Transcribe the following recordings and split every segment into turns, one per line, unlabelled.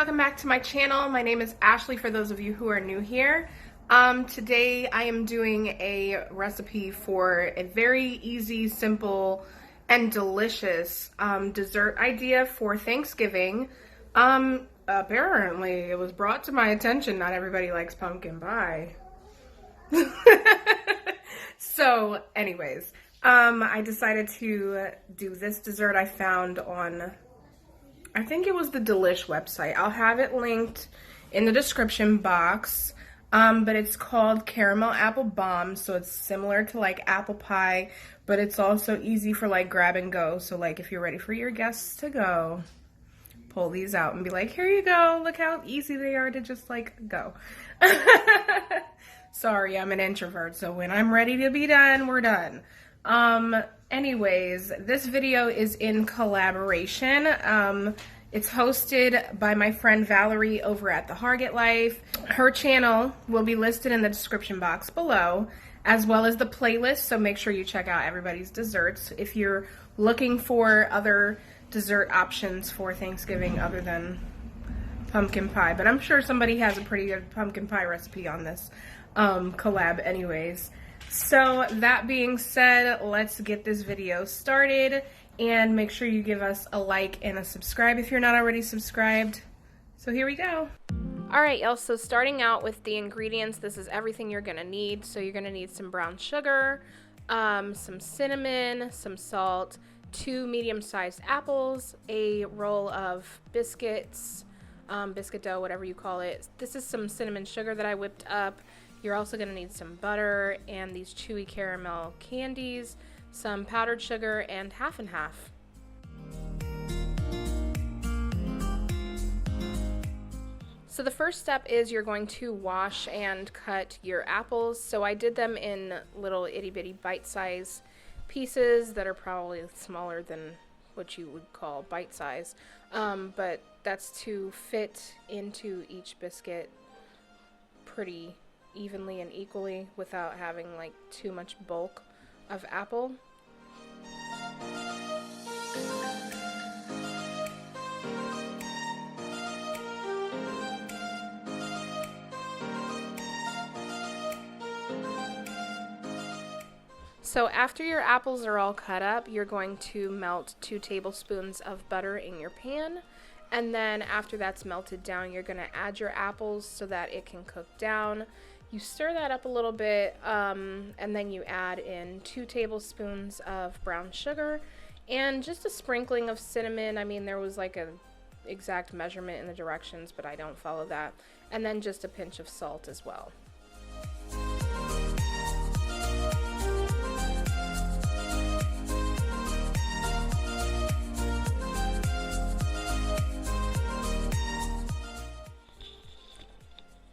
welcome back to my channel. My name is Ashley for those of you who are new here. Today I am doing a recipe for a very easy, simple, and delicious dessert idea for Thanksgiving. Apparently it was brought to my attention not everybody likes pumpkin pie. So anyways, I decided to do this dessert I found on, I think it was the Delish website. I'll have it linked in the description box. But it's called Caramel Apple Bomb, so it's similar to like apple pie, but it's also easy for like grab and go. So like if you're ready for your guests to go, pull these out and be like, here you go, look how easy they are to just like go. Sorry, I'm an introvert, so when I'm ready to be done, we're done. Anyways, this video is in collaboration. It's hosted by my friend Valerie over at The Harget Life. Her channel will be listed in the description box below, as well as the playlist, so make sure you check out everybody's desserts if you're looking for other dessert options for Thanksgiving other than pumpkin pie. But I'm sure somebody has a pretty good pumpkin pie recipe on this collab anyways. So that being said, let's get this video started. And make sure you give us a like and a subscribe if you're not already subscribed. So here we go. Alright y'all, so starting out with the ingredients, this is everything you're going to need. So you're going to need some brown sugar, some cinnamon, some salt, 2 medium-sized apples, a roll of biscuits, biscuit dough, whatever you call it. This is some cinnamon sugar that I whipped up. You're also going to need some butter and these chewy caramel candies, some powdered sugar, and half and half. So the first step is you're going to wash and cut your apples. So I did them in little itty bitty bite-size pieces that are probably smaller than what you would call bite-size, but that's to fit into each biscuit pretty evenly and equally without having like too much bulk of apple. So after your apples are all cut up, you're going to melt 2 tablespoons of butter in your pan. And then after that's melted down, you're going to add your apples so that it can cook down. You stir that up a little bit, and then you add in 2 tablespoons of brown sugar and just a sprinkling of cinnamon. I mean, there was like an exact measurement in the directions, but I don't follow that. And then just a pinch of salt as well.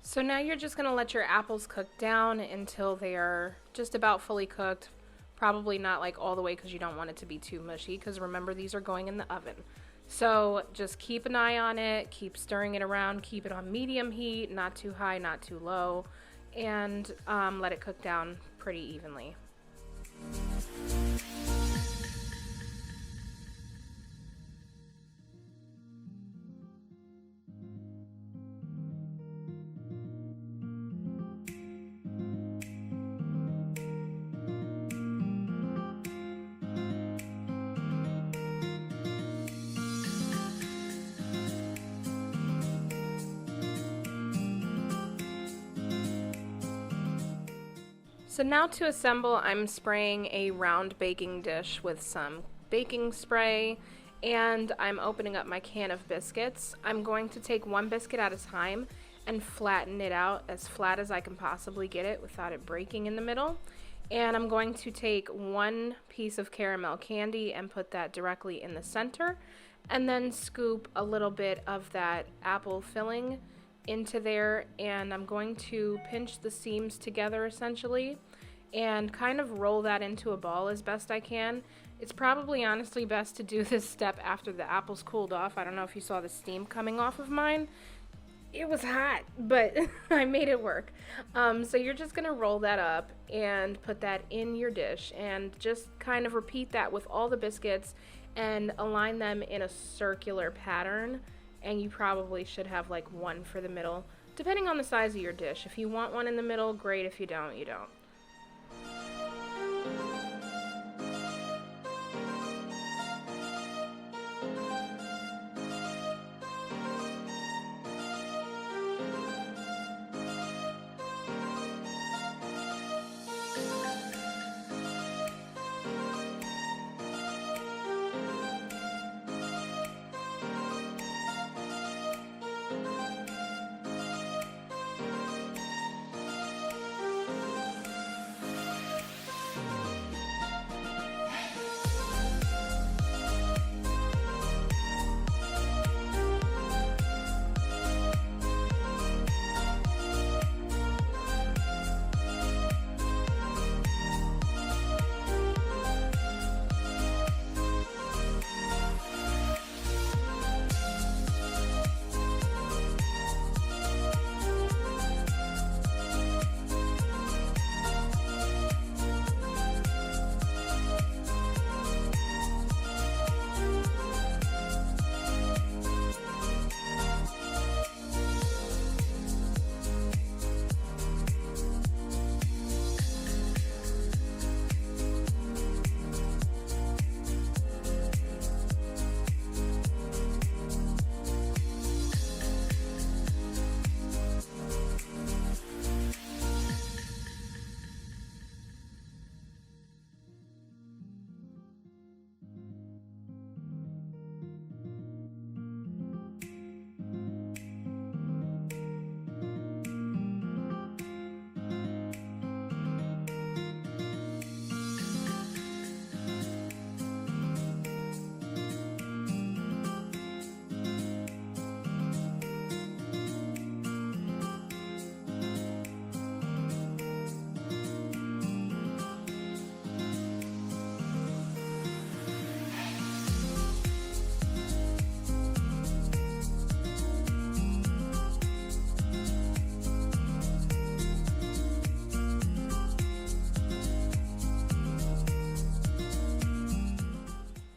So now you're just going to let your apples cook down until they are just about fully cooked. Probably not like all the way because you don't want it to be too mushy, because remember, these are going in the oven. So just keep an eye on it, keep stirring it around, keep it on medium heat, not too high, not too low, and let it cook down pretty evenly. So now to assemble, I'm spraying a round baking dish with some baking spray, and I'm opening up my can of biscuits. I'm going to take 1 biscuit at a time and flatten it out as flat as I can possibly get it without it breaking in the middle. And I'm going to take 1 piece of caramel candy and put that directly in the center, and then scoop a little bit of that apple filling into there, and I'm going to pinch the seams together essentially and kind of roll that into a ball as best I can. It's probably honestly best to do this step after the apples cooled off. I don't know if you saw the steam coming off of mine. It was hot, but I made it work. So you're just gonna roll that up and put that in your dish and just kind of repeat that with all the biscuits and align them in a circular pattern and you probably should have like one for the middle, depending on the size of your dish. If you want one in the middle, great. If you don't, you don't.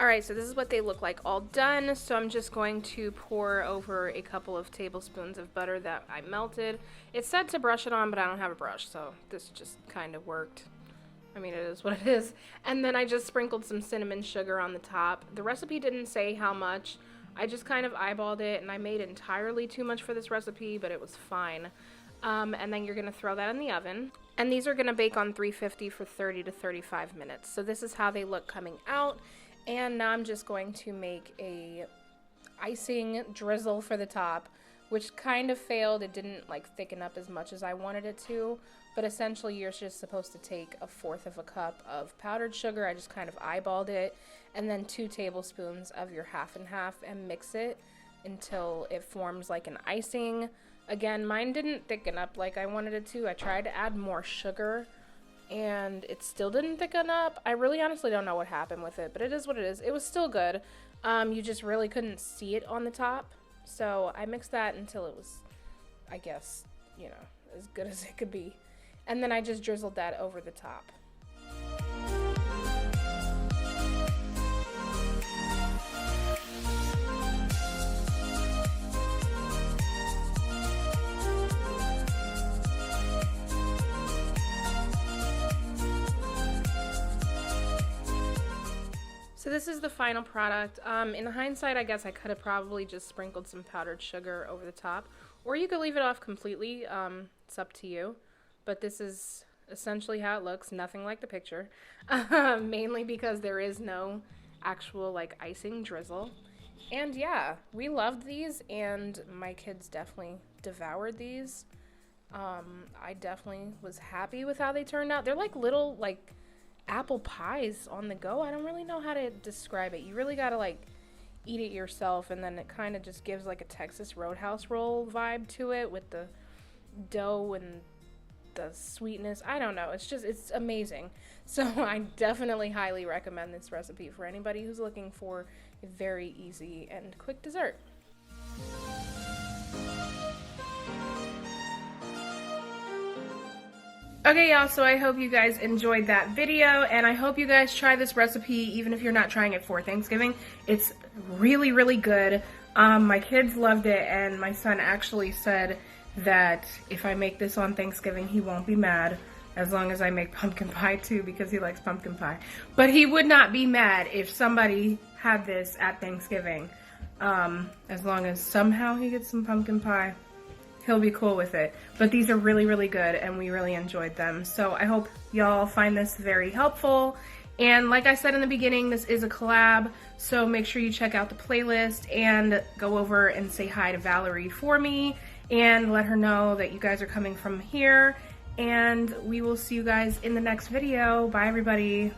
Alright, so this is what they look like all done. So I'm just going to pour over a couple of tablespoons of butter that I melted. It said to brush it on, but I don't have a brush, so this just kind of worked. I mean, it is what it is. And then I just sprinkled some cinnamon sugar on the top. The recipe didn't say how much. I just kind of eyeballed it, and I made entirely too much for this recipe, but it was fine. And then you're going to throw that in the oven. And these are going to bake on 350 for 30 to 35 minutes. So this is how they look coming out. And now I'm just going to make a icing drizzle for the top, which kind of failed. It didn't like thicken up as much as I wanted it to, but essentially you're just supposed to take 1/4 of a cup of powdered sugar. I just kind of eyeballed it, and then 2 tablespoons of your 50/50 and mix it until it forms like an icing. Again, mine didn't thicken up like I wanted it to. I tried to add more sugar, and it still didn't thicken up. I really honestly don't know what happened with it, but it is what it is. It was still good. You just really couldn't see it on the top. So I mixed that until it was, I guess, you know, as good as it could be. And then I just drizzled that over the top. So this is the final product. In hindsight, I guess I could have probably just sprinkled some powdered sugar over the top, or you could leave it off completely. It's up to you. But this is essentially how it looks, nothing like the picture, mainly because there is no actual like icing drizzle. And yeah, we loved these, and my kids definitely devoured these. I definitely was happy with how they turned out. They're like little like apple pies on the go. I don't really know how to describe it. You really gotta like eat it yourself, and then it kind of just gives like a Texas Roadhouse roll vibe to it with the dough and the sweetness. I don't know, it's amazing. So I definitely highly recommend this recipe for anybody who's looking for a very easy and quick dessert. Okay, y'all, so I hope you guys enjoyed that video, and I hope you guys try this recipe even if you're not trying it for Thanksgiving. It's really, really good. My kids loved it, and my son actually said that if I make this on Thanksgiving, he won't be mad, as long as I make pumpkin pie too, because he likes pumpkin pie. But he would not be mad if somebody had this at Thanksgiving. As long as somehow he gets some pumpkin pie, he'll be cool with it. But these are really, really good, and we really enjoyed them. So I hope y'all find this very helpful. And like I said in the beginning, this is a collab, so make sure you check out the playlist and go over and say hi to Valerie for me and let her know that you guys are coming from here. And we will see you guys in the next video. Bye, everybody.